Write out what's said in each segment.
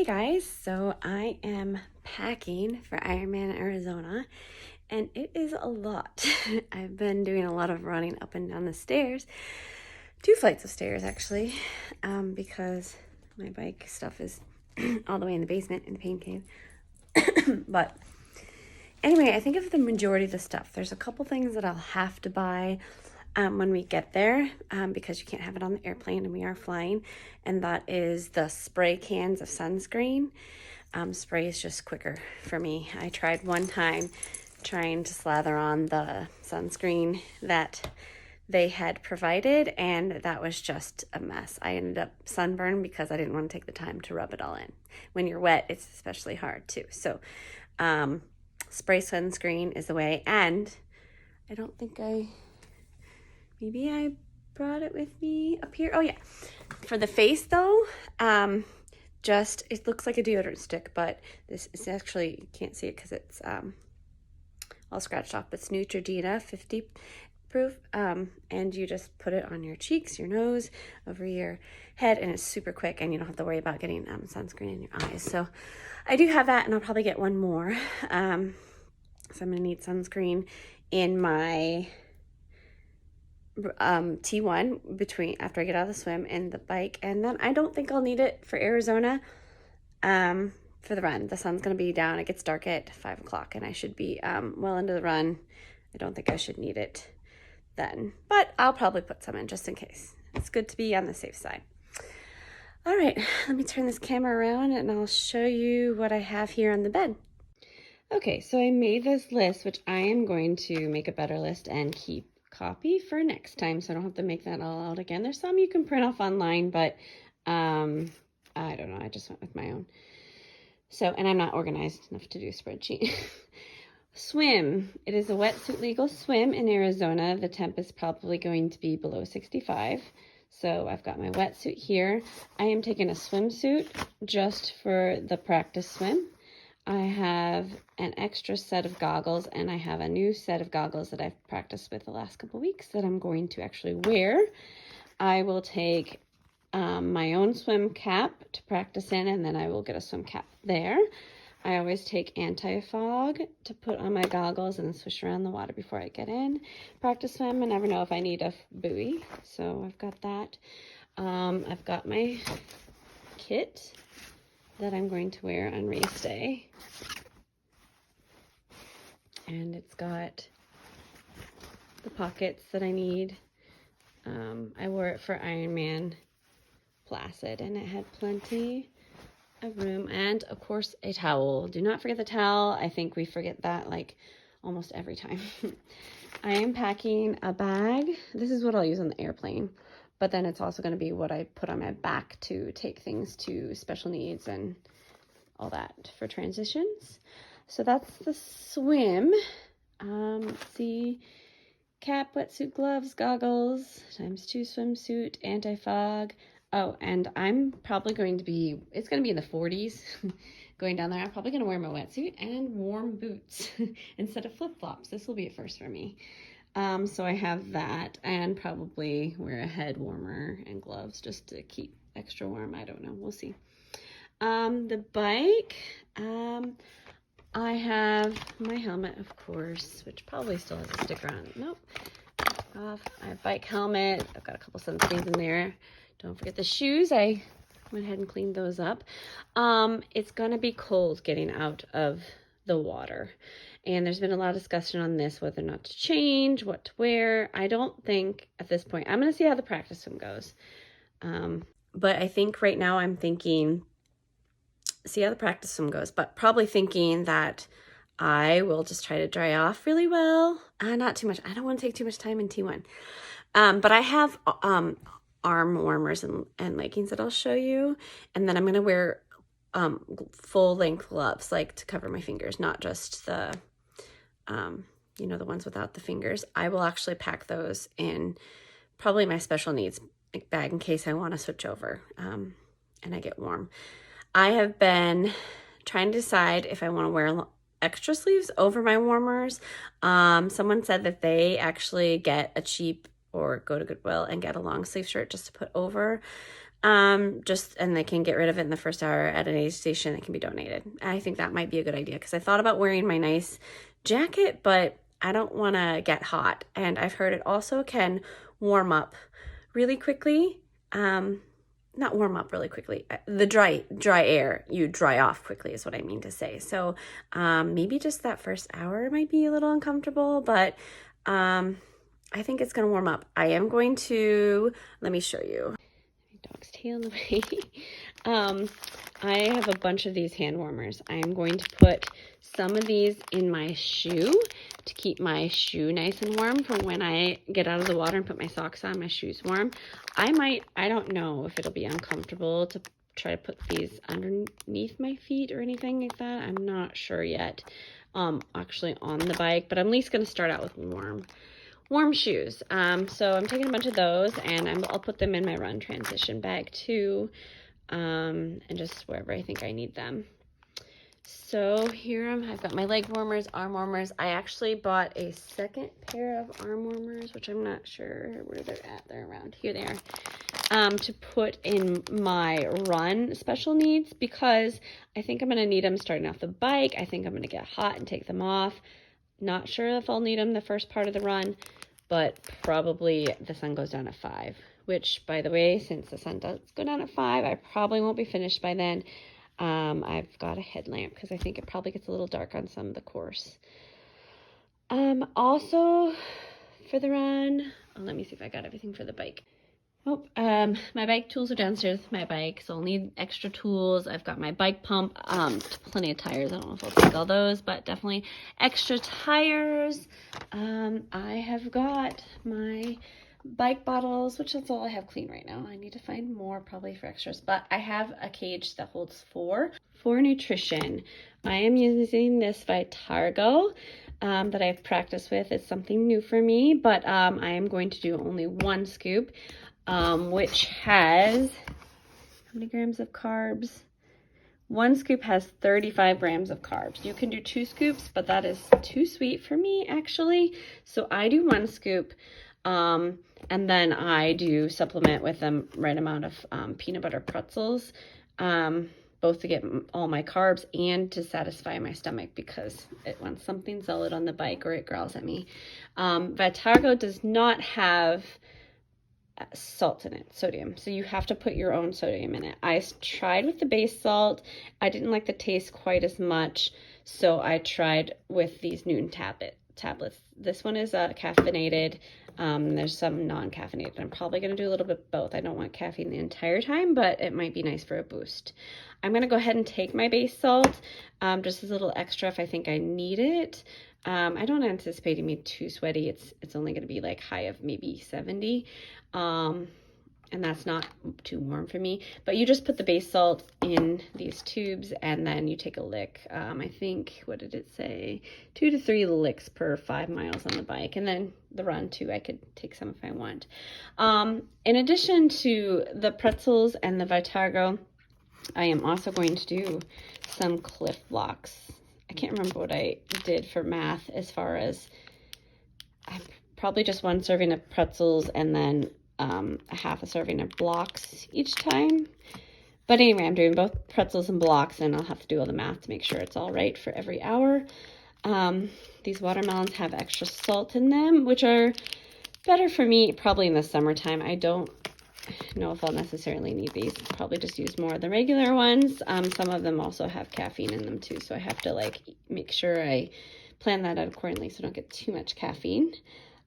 Hey guys, so I am packing for Ironman Arizona and it is a lot. I've been doing a lot of running up and down the stairs, 2 flights of stairs actually, because my bike stuff is all the way in the basement in the pain cave. But anyway, I think of the majority of the stuff. There's a couple things that I'll have to buy when we get there, because you can't have it on the airplane and we are flying, and that is the spray cans of sunscreen. Spray is just quicker for me. I tried one time trying to slather on the sunscreen that they had provided, and that was just a mess. I ended up sunburned because I didn't want to take the time to rub it all in. When you're wet, it's especially hard too. So spray sunscreen is the way, and I don't think maybe I brought it with me up here. Oh yeah. For the face though, it looks like a deodorant stick, but this is actually, you can't see it because it's all scratched off, but it's Neutrogena 50 proof, and you just put it on your cheeks, your nose, over your head, and it's super quick, and you don't have to worry about getting sunscreen in your eyes. So I do have that, and I'll probably get one more. So I'm gonna need sunscreen in my T1 after I get out of the swim and the bike, and then I don't think I'll need it for Arizona for the run. The sun's going to be down. It gets dark at 5 o'clock and I should be well into the run. I don't think I should need it then, but I'll probably put some in just in case. It's good to be on the safe side. All right, let me turn this camera around and I'll show you what I have here on the bed. Okay, so I made this list, which I am going to make a better list and keep copy for next time, so I don't have to make that all out again. There's some you can print off online, but I don't know, I just went with my own. So, and I'm not organized enough to do a spreadsheet. Swim. It is a wetsuit legal swim in Arizona. The temp is probably going to be below 65. So I've got my wetsuit here. I am taking a swimsuit just for the practice swim. I have an extra set of goggles, and I have a new set of goggles that I've practiced with the last couple of weeks that I'm going to actually wear. I will take my own swim cap to practice in, and then I will get a swim cap there. I always take anti-fog to put on my goggles and swish around the water before I get in. Practice swim, I never know if I need a buoy, so I've got that. I've got my kit that I'm going to wear on race day. And it's got the pockets that I need. I wore it for Ironman Placid, and it had plenty of room, and of course a towel. Do not forget the towel. I think we forget that like almost every time. I am packing a bag. This is what I'll use on the airplane, but then it's also going to be what I put on my back to take things to special needs and all that for transitions. So that's the swim. Let's see, cap, wetsuit, gloves, goggles, ×2 swimsuit, anti-fog. Oh, and I'm probably going to be, it's going to be in the 40s going down there. I'm probably going to wear my wetsuit and warm boots instead of flip-flops. This will be a first for me. So I have that, and probably wear a head warmer and gloves just to keep extra warm. I don't know. We'll see. The bike, I have my helmet, of course, which probably still has a sticker on it. Nope. Off. I have bike helmet. I've got a couple sunscreens in there. Don't forget the shoes. I went ahead and cleaned those up. It's going to be cold getting out of the water. And there's been a lot of discussion on this, whether or not to change, what to wear. I don't think at this point, I'm going to see how the practice swim goes. But I think right now I'm thinking, see how the practice swim goes, but probably thinking that I will just try to dry off really well. Not too much. I don't want to take too much time in T1. But I have arm warmers and leggings that I'll show you. And then I'm going to wear full length gloves, like to cover my fingers, not just the, the ones without the fingers. I will actually pack those in probably my special needs bag in case I want to switch over and I get warm. I have been trying to decide if I want to wear extra sleeves over my warmers. Someone said that they actually get a cheap or go to Goodwill and get a long sleeve shirt just to put over. and they can get rid of it in the first hour at an aid station. It can be donated. I think that might be a good idea because I thought about wearing my nice jacket, but I don't want to get hot. And I've heard it also can warm up really quickly. Not warm up really quickly. The dry air, you dry off quickly is what I mean to say. So maybe just that first hour might be a little uncomfortable, but I think it's going to warm up. I am going to, let me show you. Dog's tail in the way. I have a bunch of these hand warmers. I am going to put some of these in my shoe to keep my shoe nice and warm for when I get out of the water and put my socks on, my shoes warm. I don't know if it'll be uncomfortable to try to put these underneath my feet or anything like that. I'm not sure yet, actually on the bike, but I'm at least going to start out with warm shoes. So I'm taking a bunch of those, and I'll put them in my run transition bag too, and just wherever I think I need them. So here I've got my leg warmers, arm warmers. I actually bought a second pair of arm warmers, which I'm not sure where they're at. They're around here. They are. To put in my run special needs because I think I'm going to need them starting off the bike. I think I'm going to get hot and take them off. Not sure if I'll need them the first part of the run, but probably the sun goes down at 5, which, by the way, since the sun does go down at 5, I probably won't be finished by then. I've got a headlamp because I think it probably gets a little dark on some of the course. Also for the run, let me see if I got everything for the bike. Oh, my bike tools are downstairs with my bike, so I'll need extra tools. I've got my bike pump, plenty of tires. I don't know if I'll take all those, but definitely extra tires. I have got my bike bottles, which is all I have clean right now. I need to find more probably for extras, but I have a cage that holds 4 for nutrition. I am using this Vitargo that I've practiced with. It's something new for me, but I am going to do only 1 scoop, which has how many grams of carbs? 1 scoop has 35 grams of carbs. You can do 2 scoops, but that is too sweet for me actually. So I do 1 scoop. And then I do supplement with the right amount of peanut butter pretzels, both to get all my carbs and to satisfy my stomach because it wants something solid on the bike or it growls at me. Vitargo does not have salt in it, sodium, so you have to put your own sodium in it. I tried with the base salt. I didn't like the taste quite as much, so I tried with these Newton tablets. This one is caffeinated. There's some non-caffeinated. I'm probably going to do a little bit of both. I don't want caffeine the entire time, but it might be nice for a boost. I'm going to go ahead and take my base salt, just as a little extra if I think I need it. I don't anticipate it being too sweaty. It's only going to be like high of maybe 70. And that's not too warm for me, but you just put the base salt in these tubes and then you take a lick. I think, what did it say? 2 to 3 licks per 5 miles on the bike, and then the run too. I could take some if I want. In addition to the pretzels and the Vitargo, I am also going to do some Cliff Blocks. I can't remember what I did for math as far as probably just 1 serving of pretzels and then a half a serving of blocks each time. But anyway, I'm doing both pretzels and blocks, and I'll have to do all the math to make sure it's all right for every hour. These watermelons have extra salt in them, which are better for me probably in the summertime. I don't know if I'll necessarily need these. Probably just use more of the regular ones. Some of them also have caffeine in them too, so I have to like make sure I plan that out accordingly so I don't get too much caffeine.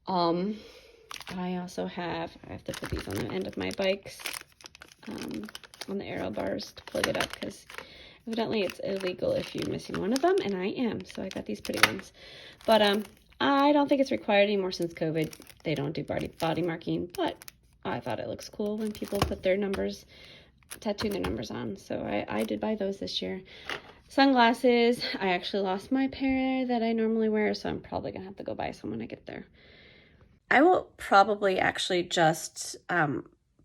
I have to put these on the end of my bikes, on the aero bars to plug it up, because evidently it's illegal if you're missing one of them, and I am, so I got these pretty ones. But I don't think it's required anymore since COVID. They don't do body marking, but I thought it looks cool when people put their numbers, tattoo their numbers on, so I did buy those this year. Sunglasses, I actually lost my pair that I normally wear, so I'm probably gonna have to go buy some when I get there. I will probably actually just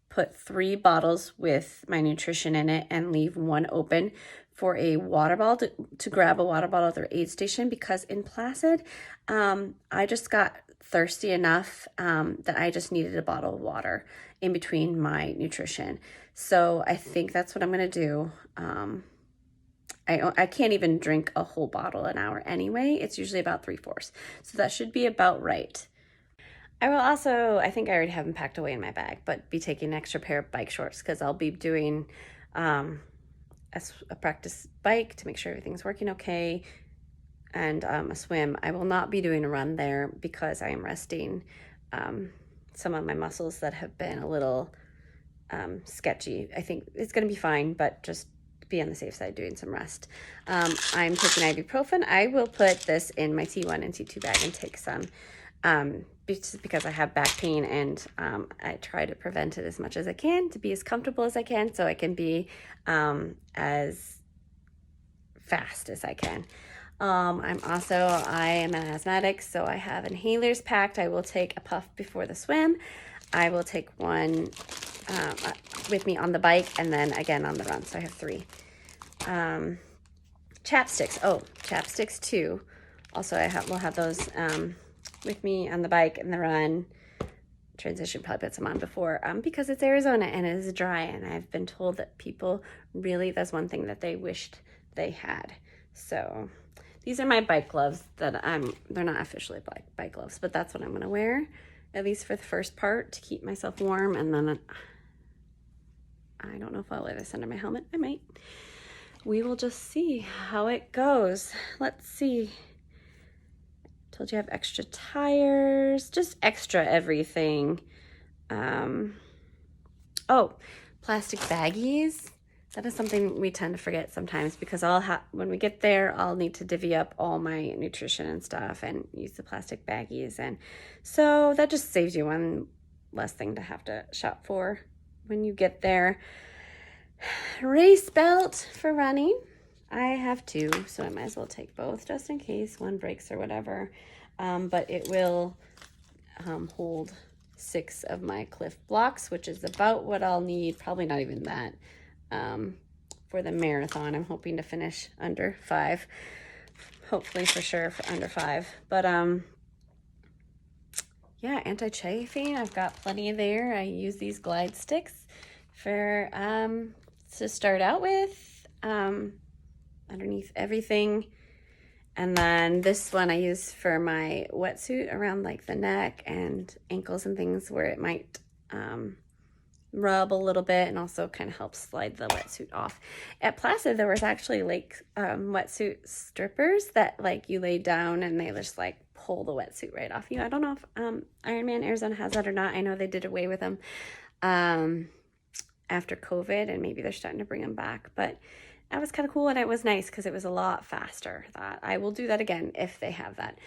put 3 bottles with my nutrition in it and leave 1 open for a water bottle to grab a water bottle at their aid station, because in Placid, I just got thirsty enough that I just needed a bottle of water in between my nutrition. So I think that's what I'm going to do. I can't even drink a whole bottle an hour anyway. It's usually about 3/4. So that should be about right. I will also, I think I already have them packed away in my bag, but be taking an extra pair of bike shorts because I'll be doing a practice bike to make sure everything's working okay, and a swim. I will not be doing a run there because I am resting some of my muscles that have been a little sketchy. I think it's going to be fine, but just be on the safe side doing some rest. I'm taking ibuprofen. I will put this in my T1 and T2 bag and take some just because I have back pain, and I try to prevent it as much as I can to be as comfortable as I can so I can be as fast as I can. I am an asthmatic, so I have inhalers packed. I will take a puff before the swim. I will take one with me on the bike and then again on the run. So I have 3. Chapsticks. Oh, chapsticks too. Also, we'll have those with me on the bike and the run. Transition, probably put some on before because it's Arizona and it is dry, and I've been told that people really, that's one thing that they wished they had. So these are my bike gloves that they're not officially bike gloves, but that's what I'm going to wear, at least for the first part, to keep myself warm. And then I don't know if I'll wear this under my helmet. I might. We will just see how it goes. Let's see. Told you I have extra tires, just extra everything. Oh, plastic baggies. That is something we tend to forget sometimes because when we get there, I'll need to divvy up all my nutrition and stuff and use the plastic baggies. And so that just saves you one less thing to have to shop for when you get there. Race belt for running. I have 2, so I might as well take both just in case one breaks or whatever. But it will hold 6 of my Cliff blocks, which is about what I'll need. Probably not even that. For the marathon, I'm hoping to finish under 5. Hopefully for sure for under 5. But yeah, anti-chafing, I've got plenty there. I use these glide sticks for to start out with underneath everything. And then this one I use for my wetsuit around like the neck and ankles and things where it might rub a little bit, and also kind of help slide the wetsuit off. At Placid, there was actually like wetsuit strippers that like you lay down and they just like pull the wetsuit right off you. I don't know if Ironman Arizona has that or not. I know they did away with them after COVID, and maybe they're starting to bring them back, but that was kind of cool, and it was nice because it was a lot faster. I will do that again if they have that.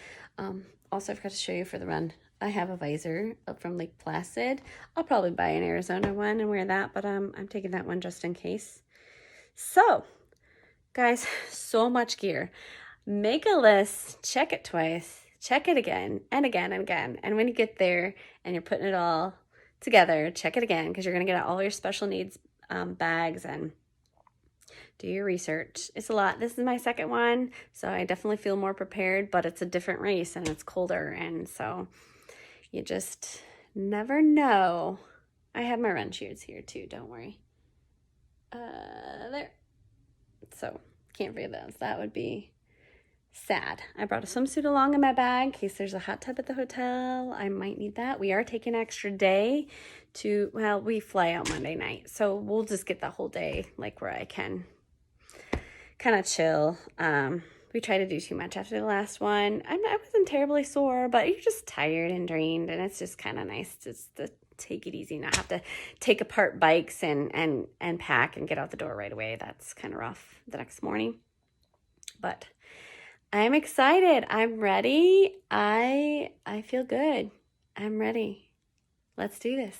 Also, I forgot to show you for the run, I have a visor from Lake Placid. I'll probably buy an Arizona one and wear that, but I'm taking that one just in case. So, guys, so much gear. Make a list, check it twice, check it again and again and again. And when you get there and you're putting it all together, check it again, because you're going to get all your special needs bags and do your research. It's a lot. This is my second one, so I definitely feel more prepared, but it's a different race and it's colder, and so you just never know. I have my run shoes here too, don't worry. There. So can't forget those. That would be sad. I brought a swimsuit along in my bag in case there's a hot tub at the hotel. I might need that. We are taking an extra day we fly out Monday night, so we'll just get the whole day like where I can kind of chill. We tried to do too much after the last one. I wasn't terribly sore, but you're just tired and drained, and it's just kind of nice just to take it easy, not have to take apart bikes and pack and get out the door right away. That's kind of rough the next morning. But I'm excited. I'm ready. I feel good. I'm ready. Let's do this.